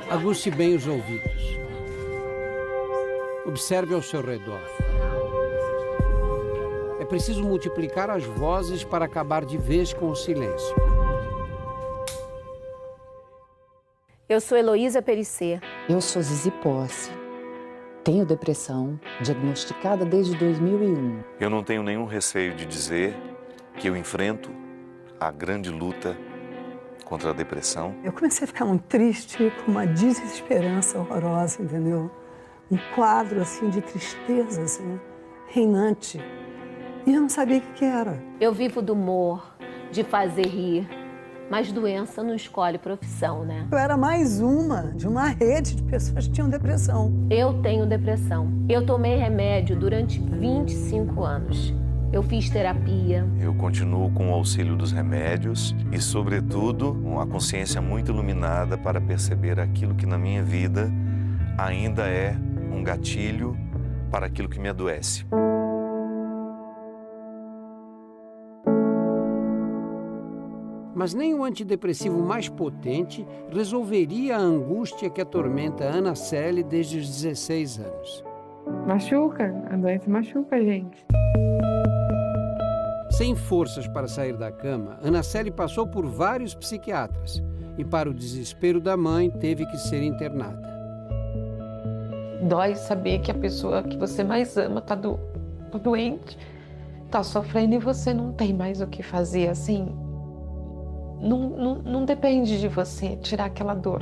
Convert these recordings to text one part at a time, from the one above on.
Aguce bem os ouvidos. Observe ao seu redor. É preciso multiplicar as vozes para acabar de vez com o silêncio. Eu sou Heloísa Perissé. Eu sou Zizi Posse. Tenho depressão, diagnosticada desde 2001. Eu não tenho nenhum receio de dizer que eu enfrento a grande luta contra a depressão. Eu comecei a ficar muito triste, com uma desesperança horrorosa, entendeu? Um quadro, assim, de tristeza, assim, reinante. E eu não sabia o que era. Eu vivo do humor, de fazer rir. Mas doença não escolhe profissão, né? Eu era mais uma de uma rede de pessoas que tinham depressão. Eu tenho depressão. Eu tomei remédio durante 25 anos. Eu fiz terapia. Eu continuo com o auxílio dos remédios e, sobretudo, uma consciência muito iluminada para perceber aquilo que na minha vida ainda é um gatilho para aquilo que me adoece. Mas nem o antidepressivo mais potente resolveria a angústia que atormenta a Ana Célia desde os 16 anos. Machuca, a doença machuca a gente. Sem forças para sair da cama, Ana Célia passou por vários psiquiatras e, para o desespero da mãe, teve que ser internada. Dói saber que a pessoa que você mais ama está doente, está sofrendo e você não tem mais o que fazer, assim. Não depende de você tirar aquela dor.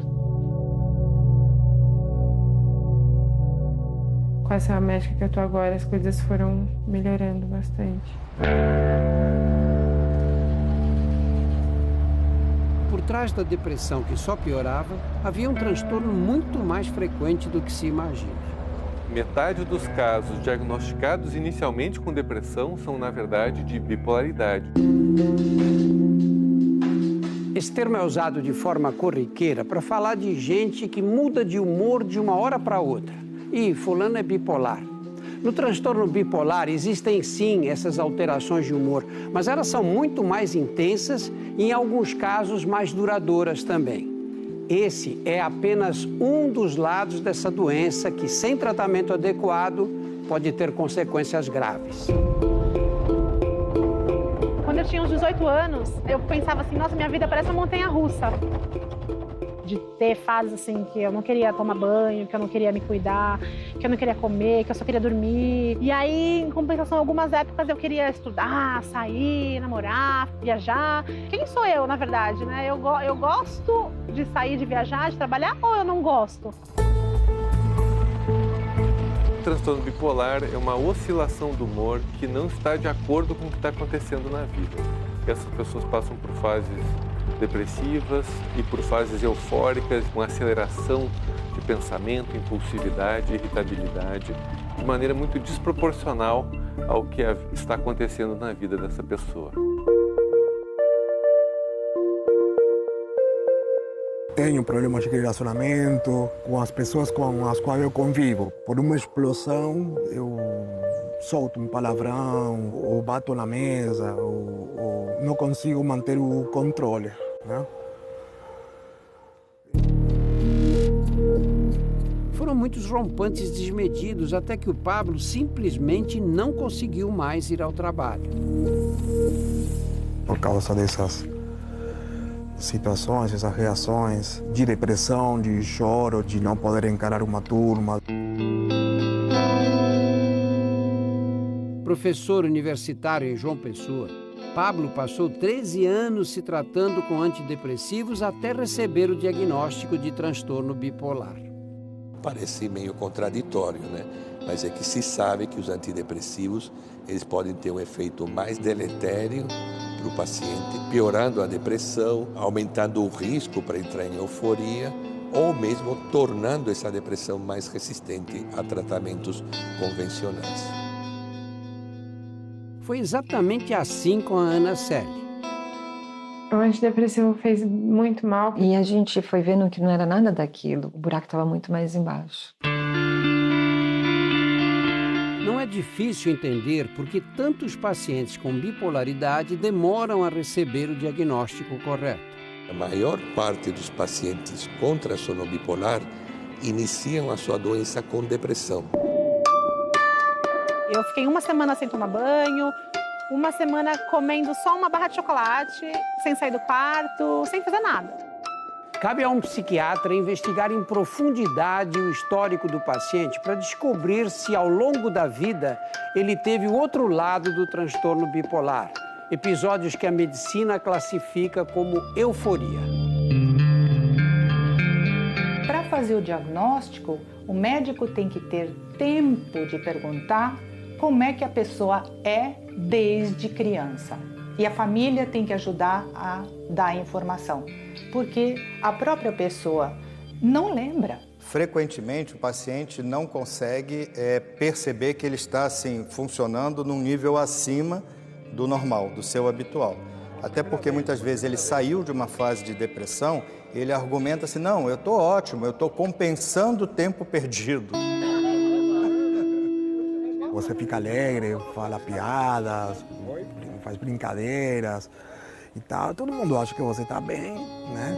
Com essa médica que eu tô agora, as coisas foram melhorando bastante. Por trás da depressão que só piorava, havia um transtorno muito mais frequente do que se imagina. Metade dos casos diagnosticados inicialmente com depressão são, na verdade, de bipolaridade. Esse termo é usado de forma corriqueira para falar de gente que muda de humor de uma hora para outra. E fulano é bipolar. No transtorno bipolar existem sim essas alterações de humor, mas elas são muito mais intensas e em alguns casos mais duradouras também. Esse é apenas um dos lados dessa doença que, sem tratamento adequado, pode ter consequências graves. Quando eu tinha uns 18 anos, eu pensava assim, nossa, minha vida parece uma montanha-russa. De ter fases assim que eu não queria tomar banho, que eu não queria me cuidar, que eu não queria comer, que eu só queria dormir. E aí, em compensação, algumas épocas eu queria estudar, sair, namorar, viajar. Quem sou eu, na verdade, né? Eu gosto de sair, de viajar, de trabalhar, ou eu não gosto? O transtorno bipolar é uma oscilação do humor que não está de acordo com o que está acontecendo na vida. Essas pessoas passam por fases depressivas e por fases eufóricas, com aceleração de pensamento, impulsividade, irritabilidade, de maneira muito desproporcional ao que está acontecendo na vida dessa pessoa. Tenho problemas de relacionamento com as pessoas com as quais eu convivo. Por uma explosão, eu solto um palavrão, ou bato na mesa, ou não consigo manter o controle, né? Foram muitos rompantes desmedidos até que o Pablo simplesmente não conseguiu mais ir ao trabalho. Por causa dessas situações, essas reações de depressão, de choro, de não poder encarar uma turma. Professor universitário em João Pessoa, Pablo passou 13 anos se tratando com antidepressivos até receber o diagnóstico de transtorno bipolar. Parece meio contraditório, né? Mas é que se sabe que os antidepressivos eles podem ter um efeito mais deletério para o paciente, piorando a depressão, aumentando o risco para entrar em euforia ou mesmo tornando essa depressão mais resistente a tratamentos convencionais. Foi exatamente assim com a Ana Célia. O antidepressivo fez muito mal. E a gente foi vendo que não era nada daquilo. O buraco estava muito mais embaixo. Não é difícil entender por que tantos pacientes com bipolaridade demoram a receber o diagnóstico correto. A maior parte dos pacientes com transtorno bipolar iniciam a sua doença com depressão. Eu fiquei uma semana sem tomar banho, uma semana comendo só uma barra de chocolate, sem sair do quarto, sem fazer nada. Cabe a um psiquiatra investigar em profundidade o histórico do paciente para descobrir se, ao longo da vida, ele teve o outro lado do transtorno bipolar. Episódios que a medicina classifica como euforia. Para fazer o diagnóstico, o médico tem que ter tempo de perguntar como é que a pessoa é desde criança. E a família tem que ajudar a dar a informação, porque a própria pessoa não lembra. Frequentemente, o paciente não consegue perceber que ele está assim, funcionando num nível acima do normal, do seu habitual. Até porque muitas vezes ele saiu de uma fase de depressão, ele argumenta assim, não, eu estou ótimo, eu estou compensando o tempo perdido. Você fica alegre, fala piadas, faz brincadeiras e tal. Todo mundo acha que você está bem, né?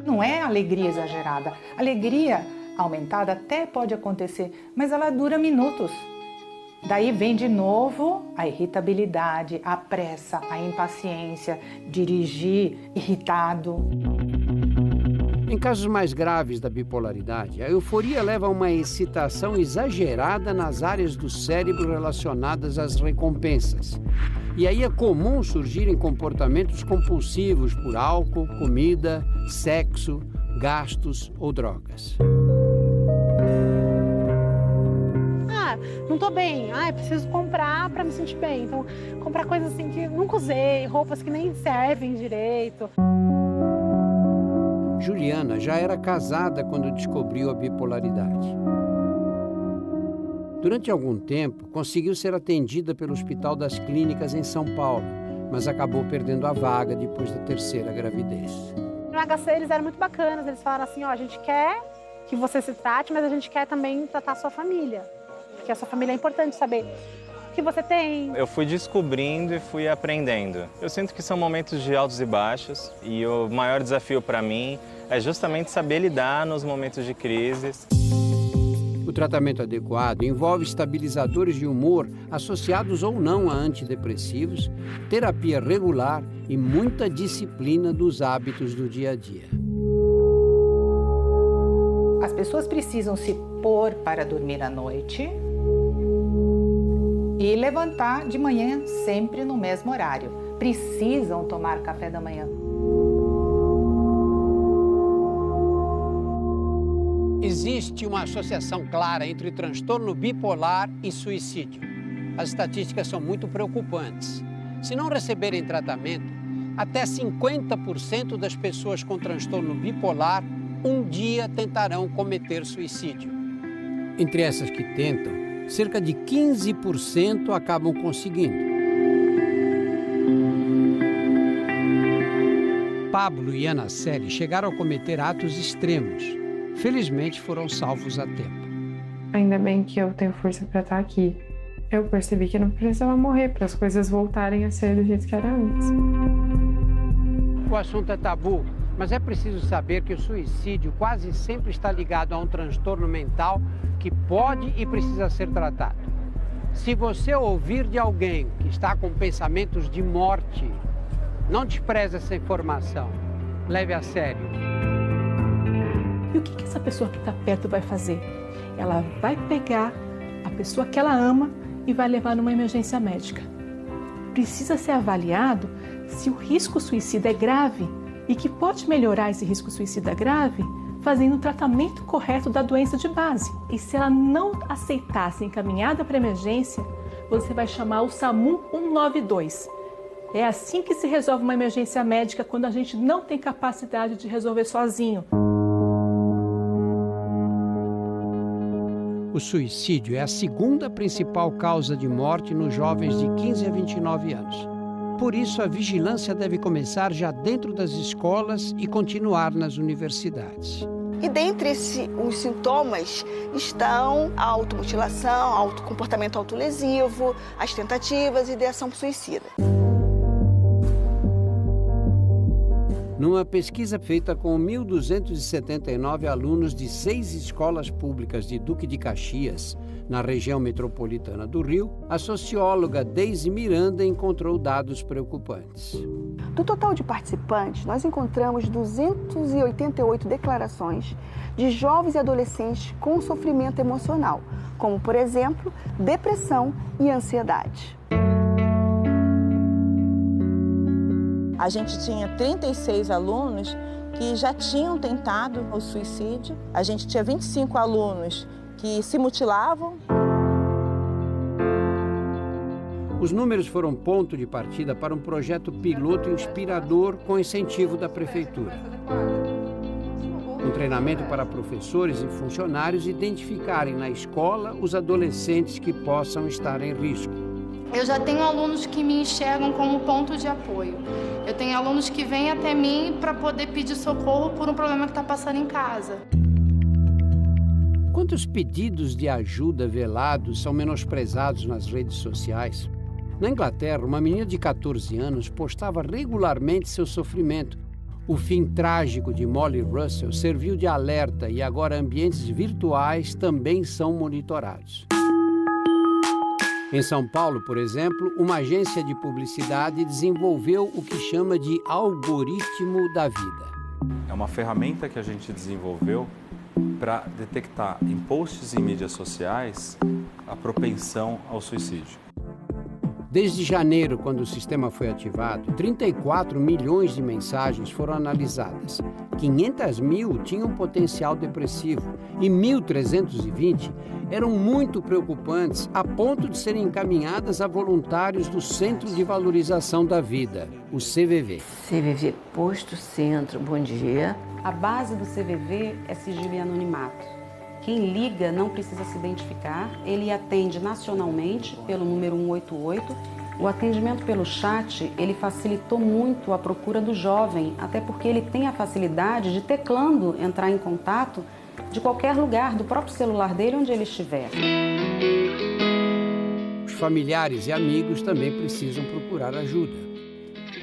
Não é alegria exagerada. Alegria aumentada até pode acontecer, mas ela dura minutos. Daí vem de novo a irritabilidade, a pressa, a impaciência, dirigir irritado. Em casos mais graves da bipolaridade, a euforia leva a uma excitação exagerada nas áreas do cérebro relacionadas às recompensas. E aí é comum surgirem comportamentos compulsivos por álcool, comida, sexo, gastos ou drogas. Não tô bem, preciso comprar para me sentir bem. Então, comprar coisas assim que nunca usei, roupas que nem servem direito. Juliana já era casada quando descobriu a bipolaridade. Durante algum tempo, conseguiu ser atendida pelo Hospital das Clínicas em São Paulo, mas acabou perdendo a vaga depois da terceira gravidez. No HC eles eram muito bacanas, eles falaram assim, a gente quer que você se trate, mas a gente quer também tratar a sua família. Porque a sua família é importante saber o que você tem. Eu fui descobrindo e fui aprendendo. Eu sinto que são momentos de altos e baixos e o maior desafio para mim é justamente saber lidar nos momentos de crises. O tratamento adequado envolve estabilizadores de humor associados ou não a antidepressivos, terapia regular e muita disciplina dos hábitos do dia a dia. As pessoas precisam se pôr para dormir à noite e levantar de manhã sempre no mesmo horário. Precisam tomar café da manhã. Existe uma associação clara entre transtorno bipolar e suicídio. As estatísticas são muito preocupantes. Se não receberem tratamento, até 50% das pessoas com transtorno bipolar um dia tentarão cometer suicídio. Entre essas que tentam, cerca de 15% acabam conseguindo. Pablo e Ana Celi chegaram a cometer atos extremos. Felizmente foram salvos a tempo. Ainda bem que eu tenho força para estar aqui. Eu percebi que não precisava morrer para as coisas voltarem a ser do jeito que era antes. O assunto é tabu, mas é preciso saber que o suicídio quase sempre está ligado a um transtorno mental que pode e precisa ser tratado. Se você ouvir de alguém que está com pensamentos de morte, não despreze essa informação. Leve a sério. E o que essa pessoa que está perto vai fazer? Ela vai pegar a pessoa que ela ama e vai levar numa emergência médica. Precisa ser avaliado se o risco suicida é grave e que pode melhorar esse risco suicida grave fazendo o tratamento correto da doença de base. E se ela não aceitar ser encaminhada para emergência, você vai chamar o SAMU 192. É assim que se resolve uma emergência médica quando a gente não tem capacidade de resolver sozinho. O suicídio é a segunda principal causa de morte nos jovens de 15 a 29 anos. Por isso, a vigilância deve começar já dentro das escolas e continuar nas universidades. E dentre os sintomas estão a automutilação, comportamento autolesivo, as tentativas e ideação suicida. Numa pesquisa feita com 1.279 alunos de 6 escolas públicas de Duque de Caxias, na região metropolitana do Rio, a socióloga Deise Miranda encontrou dados preocupantes. Do total de participantes, nós encontramos 288 declarações de jovens e adolescentes com sofrimento emocional, como, por exemplo, depressão e ansiedade. A gente tinha 36 alunos que já tinham tentado o suicídio. A gente tinha 25 alunos que se mutilavam. Os números foram ponto de partida para um projeto piloto inspirador com incentivo da Prefeitura. Um treinamento para professores e funcionários identificarem na escola os adolescentes que possam estar em risco. Eu já tenho alunos que me enxergam como ponto de apoio. Eu tenho alunos que vêm até mim para poder pedir socorro por um problema que está passando em casa. Quantos pedidos de ajuda velados são menosprezados nas redes sociais? Na Inglaterra, uma menina de 14 anos postava regularmente seu sofrimento. O fim trágico de Molly Russell serviu de alerta e agora ambientes virtuais também são monitorados. Em São Paulo, por exemplo, uma agência de publicidade desenvolveu o que chama de algoritmo da vida. É uma ferramenta que a gente desenvolveu para detectar em posts em mídias sociais a propensão ao suicídio. Desde janeiro, quando o sistema foi ativado, 34 milhões de mensagens foram analisadas. 500 mil tinham potencial depressivo e 1.320 eram muito preocupantes a ponto de serem encaminhadas a voluntários do Centro de Valorização da Vida, o CVV. CVV Posto Centro, bom dia. A base do CVV é sigilo e anonimato. Quem liga não precisa se identificar, ele atende nacionalmente pelo número 188. O atendimento pelo chat, ele facilitou muito a procura do jovem, até porque ele tem a facilidade de, teclando, entrar em contato de qualquer lugar, do próprio celular dele, onde ele estiver. Os familiares e amigos também precisam procurar ajuda.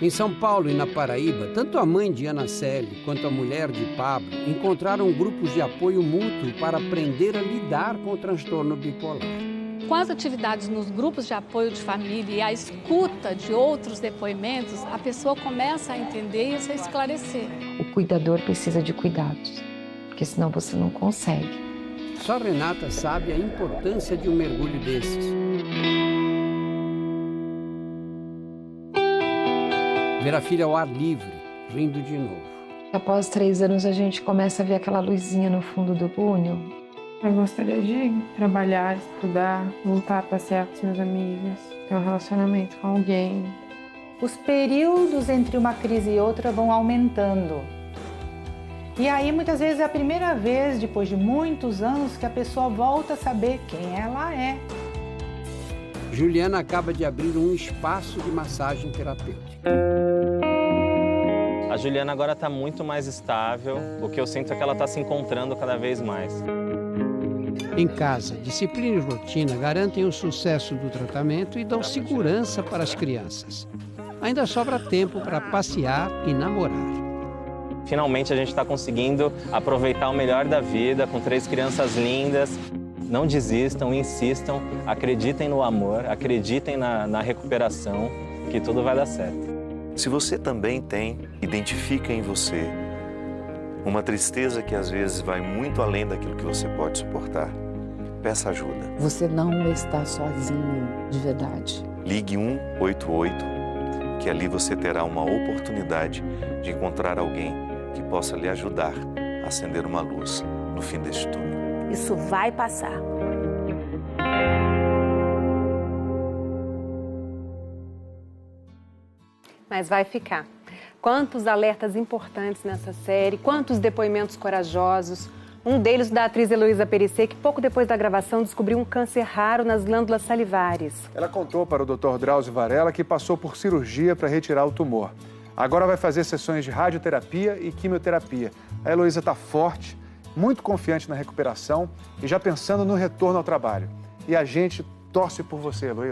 Em São Paulo e na Paraíba, tanto a mãe de Ana Célie quanto a mulher de Pablo encontraram grupos de apoio mútuo para aprender a lidar com o transtorno bipolar. Com as atividades nos grupos de apoio de família e a escuta de outros depoimentos, a pessoa começa a entender e a se esclarecer. O cuidador precisa de cuidados, porque senão você não consegue. Só Renata sabe a importância de um mergulho desses. Ver a filha ao ar livre, rindo de novo. Após 3 anos, a gente começa a ver aquela luzinha no fundo do túnel. Eu gostaria de trabalhar, estudar, voltar a passear com os meus amigos, ter um relacionamento com alguém. Os períodos entre uma crise e outra vão aumentando. E aí, muitas vezes, é a primeira vez, depois de muitos anos, que a pessoa volta a saber quem ela é. Juliana acaba de abrir um espaço de massagem terapêutica. A Juliana agora está muito mais estável, o que eu sinto é que ela está se encontrando cada vez mais. Em casa, disciplina e rotina garantem o sucesso do tratamento e dão segurança para as crianças. Ainda sobra tempo para passear e namorar. Finalmente a gente está conseguindo aproveitar o melhor da vida com 3 crianças lindas. Não desistam, insistam, acreditem no amor, acreditem na recuperação, que tudo vai dar certo. Se você também identifica em você uma tristeza que às vezes vai muito além daquilo que você pode suportar, peça ajuda. Você não está sozinho, de verdade. Ligue 188, que ali você terá uma oportunidade de encontrar alguém que possa lhe ajudar a acender uma luz no fim deste túnel. Isso vai passar. Mas vai ficar. Quantos alertas importantes nessa série, quantos depoimentos corajosos. Um deles da atriz Heloísa Perissé, que pouco depois da gravação descobriu um câncer raro nas glândulas salivares. Ela contou para o Dr. Drauzio Varela que passou por cirurgia para retirar o tumor. Agora vai fazer sessões de radioterapia e quimioterapia. A Heloísa está forte, muito confiante na recuperação e já pensando no retorno ao trabalho. E a gente torce por você, Heloísa.